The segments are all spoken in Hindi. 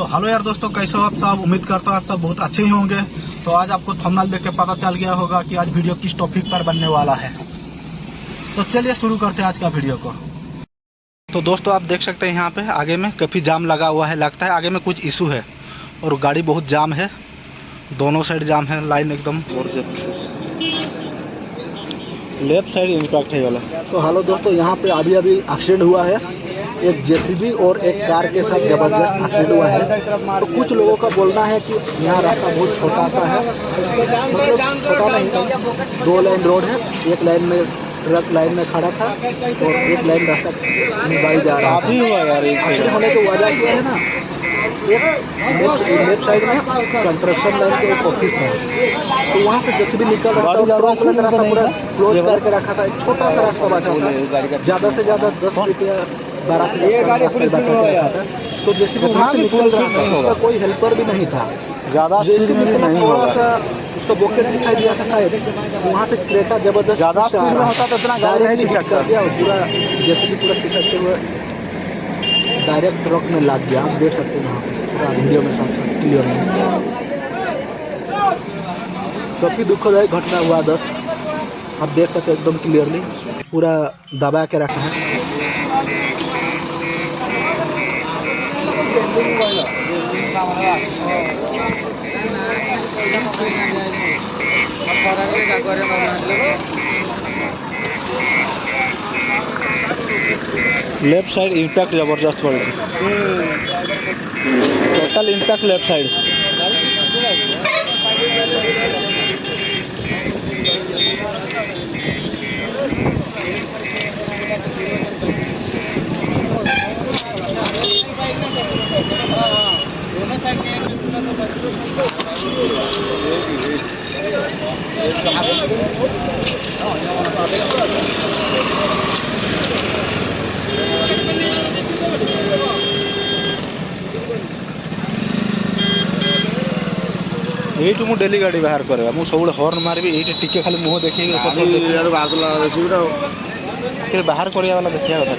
तो हेलो यार दोस्तों, कैसे हो आप सब। उम्मीद करता हूँ आप सब बहुत अच्छे ही होंगे। तो आज आपको थंबनेल देख के पता चल गया होगा कि आज वीडियो किस टॉपिक पर बनने वाला है। तो चलिए शुरू करते हैं आज का वीडियो को। तो दोस्तों आप देख सकते हैं यहाँ पे आगे में काफ़ी जाम लगा हुआ है। लगता है आगे में कुछ इशू है और गाड़ी बहुत जाम है, दोनों साइड जाम है, लाइन एकदम। लेफ्ट साइड इम्पैक्ट है वाला। तो हेलो दोस्तों, यहाँ पे अभी एक्सीडेंट हुआ है। एक जेसीबी और एक कार के साथ जबरदस्त एक्सीडेंट हुआ है। तो कुछ लोगों का बोलना है कि यहाँ रास्ता बहुत छोटा सा है, मतलब छोटा नहीं, 2 लेन रोड है। एक लाइन में ट्रक लाइन में खड़ा था और एक लाइन रास्ता निभाई जा रहा था। एक्सीडेंट होने की वजह क्या है ना, एक लेफ्ट साइड में कंस्ट्रक्शन लाइन के एक ऑफिस है, तो वहाँ से जेसीबी निकल रहा था, रास्ता पूरा क्लोज करके रखा था। एक छोटा सा रास्ता बचा था, ज़्यादा से ज़्यादा 10 फीट या 12 फीट बचा के रखा था। तो जेसीबी वहाँ से निकल रहा था, उसका कोई हेल्पर भी नहीं था। ज़्यादा जेसीबी नहीं, थोड़ा सा उसका बॉकेट दिखाई दिया था शायद, वहाँ से क्रेटा जबरदस्त ज़्यादा स्पीड में होता तो इतना गाड़ी नहीं कर दिया, पूरा जेसीबी पूरा खिसकते हुए डायरेक्ट ट्रक में लग गया। आप देख सकते हैं यहाँ पूरा वीडियो में सब क्लियर है। काफ़ी दुखदायक घटना हुआ दोस्त, आप देख सकते एकदम क्लियरली, पूरा दबा के रखा है। लेफ्ट साइड इम्पैक्ट जबरदस्त पड़े, टोटल इम्पैक्ट लेफ्ट साइड। ये डेली गाड़ी बाहर करेगा, मुझे सब हॉर्न मारबी, ये टिके खाली मुँह देखिए फिर बाहर करिया वाला देखिया कथा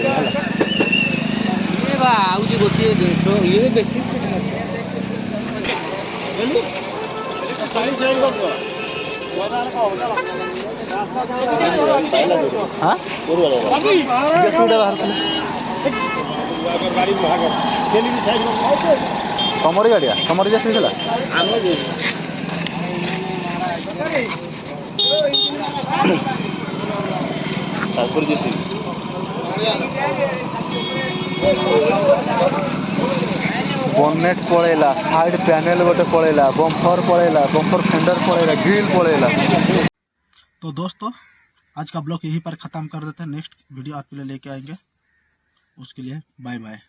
तमरी गाड़िया तमरी जैसे बनेट पड़ेला, साइड पैनल गोटे पड़ेला, बम्पर पड़ेला, बम्पर फेंडर पड़ेला, ग्रिल पड़ेला। तो दोस्तों आज का ब्लॉग यहीं पर ख़त्म कर देते हैं। नेक्स्ट वीडियो आपके लिए लेके आएंगे, उसके लिए बाय बाय।